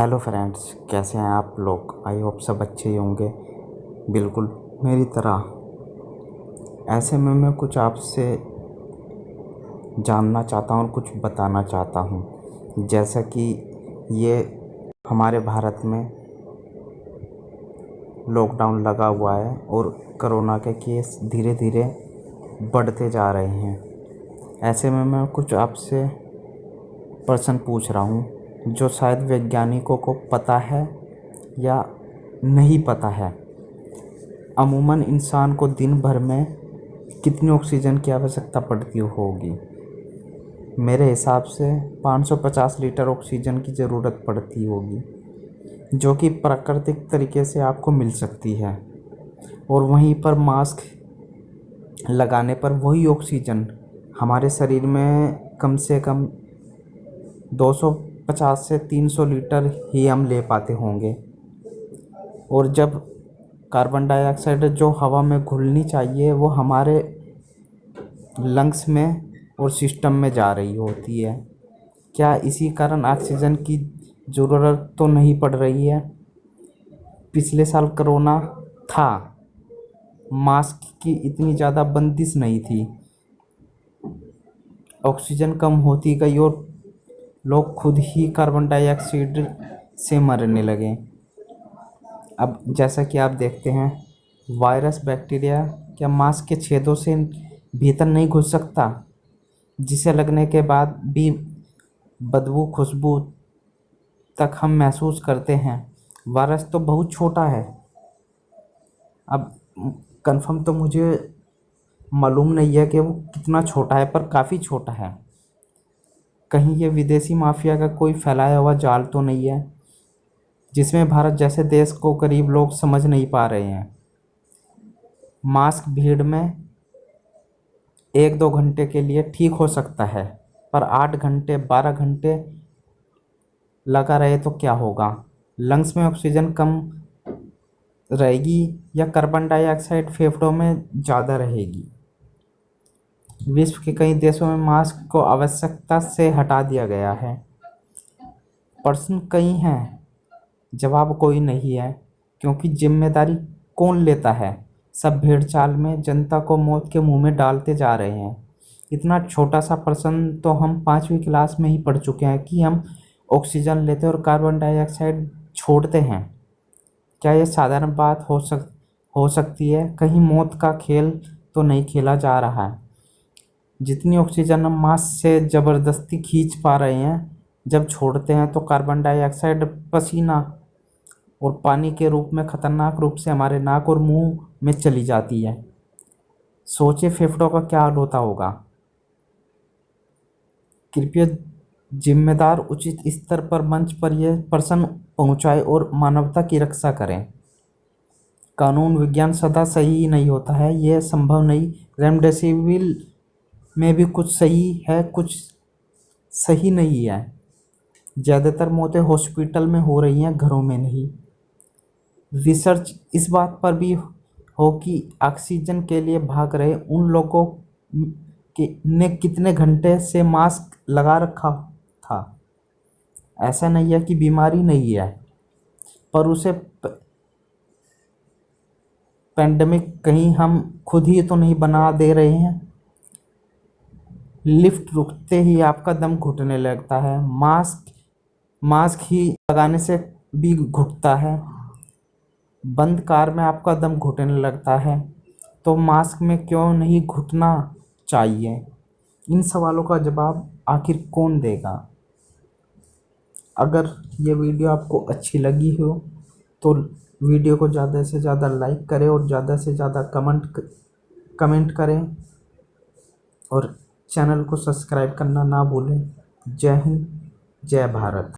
Hello friends, कैसे हैं आप लोग। आई होप सब अच्छे ही होंगे, बिल्कुल मेरी तरह। ऐसे में मैं कुछ आपसे जानना चाहता हूँ और कुछ बताना चाहता हूँ। जैसा कि ये हमारे भारत में लॉकडाउन लगा हुआ है और कोरोना के केस धीरे धीरे बढ़ते जा रहे हैं। ऐसे में मैं कुछ आपसे प्रश्न पूछ रहा हूँ जो शायद वैज्ञानिकों को पता है या नहीं पता है। अमूमन इंसान को दिन भर में कितनी ऑक्सीजन की आवश्यकता पड़ती होगी? मेरे हिसाब से 550 लीटर ऑक्सीजन की ज़रूरत पड़ती होगी, जो कि प्राकृतिक तरीके से आपको मिल सकती है। और वहीं पर मास्क लगाने पर वही ऑक्सीजन हमारे शरीर में कम से कम 250 से 300 लीटर ही हम ले पाते होंगे। और जब कार्बन डाइऑक्साइड जो हवा में घुलनी चाहिए वो हमारे लंग्स में और सिस्टम में जा रही होती है। क्या इसी कारण ऑक्सीजन की ज़रूरत तो नहीं पड़ रही है? पिछले साल कोरोना था, मास्क की इतनी ज़्यादा बंदिश नहीं थी, ऑक्सीजन कम होती गई और लोग खुद ही कार्बन डाइऑक्साइड से मरने लगे। अब जैसा कि आप देखते हैं, वायरस बैक्टीरिया क्या मास्क के छेदों से भीतर नहीं घुस सकता, जिसे लगने के बाद भी बदबू खुशबू तक हम महसूस करते हैं। वायरस तो बहुत छोटा है, अब कंफर्म तो मुझे मालूम नहीं है कि वो कितना छोटा है, पर काफ़ी छोटा है। कहीं ये विदेशी माफिया का कोई फैलाया हुआ जाल तो नहीं है, जिसमें भारत जैसे देश को गरीब लोग समझ नहीं पा रहे हैं। मास्क भीड़ में 1-2 घंटे के लिए ठीक हो सकता है, पर 8 घंटे 12 घंटे लगा रहे तो क्या होगा? लंग्स में ऑक्सीजन कम रहेगी या कार्बन डाइऑक्साइड फेफड़ों में ज़्यादा रहेगी? विश्व के कई देशों में मास्क को आवश्यकता से हटा दिया गया है। प्रश्न कई हैं, जवाब कोई नहीं है, क्योंकि जिम्मेदारी कौन लेता है? सब भेड़ चाल में जनता को मौत के मुंह में डालते जा रहे हैं। इतना छोटा सा प्रश्न तो हम 5वीं क्लास में ही पढ़ चुके हैं कि हम ऑक्सीजन लेते और कार्बन डाइऑक्साइड छोड़ते हैं। क्या यह साधारण बात हो सकती है? कहीं मौत का खेल तो नहीं खेला जा रहा है? जितनी ऑक्सीजन हम मास्क से ज़बरदस्ती खींच पा रहे हैं, जब छोड़ते हैं तो कार्बन डाइऑक्साइड पसीना और पानी के रूप में खतरनाक रूप से हमारे नाक और मुंह में चली जाती है। सोचिए फेफड़ों का क्या हाल होता होगा। कृपया जिम्मेदार उचित स्तर पर मंच पर यह प्रश्न पहुंचाए और मानवता की रक्षा करें। कानून विज्ञान सदा सही नहीं होता है, यह संभव नहीं। रेमडेसिविर में भी कुछ सही है, कुछ सही नहीं है। ज़्यादातर मौतें हॉस्पिटल में हो रही हैं, घरों में नहीं। रिसर्च इस बात पर भी हो कि ऑक्सीजन के लिए भाग रहे उन लोगों ने कितने घंटे से मास्क लगा रखा था। ऐसा नहीं है कि बीमारी नहीं है, पर उसे पेंडेमिक कहीं हम खुद ही तो नहीं बना दे रहे हैं। लिफ्ट रुकते ही आपका दम घुटने लगता है, मास्क ही लगाने से भी घुटता है। बंद कार में आपका दम घुटने लगता है, तो मास्क में क्यों नहीं घुटना चाहिए? इन सवालों का जवाब आखिर कौन देगा? अगर ये वीडियो आपको अच्छी लगी हो तो वीडियो को ज़्यादा से ज़्यादा लाइक करें और ज़्यादा से ज़्यादा कमेंट करें और चैनल को सब्सक्राइब करना ना भूलें। जय हिंद, जय भारत।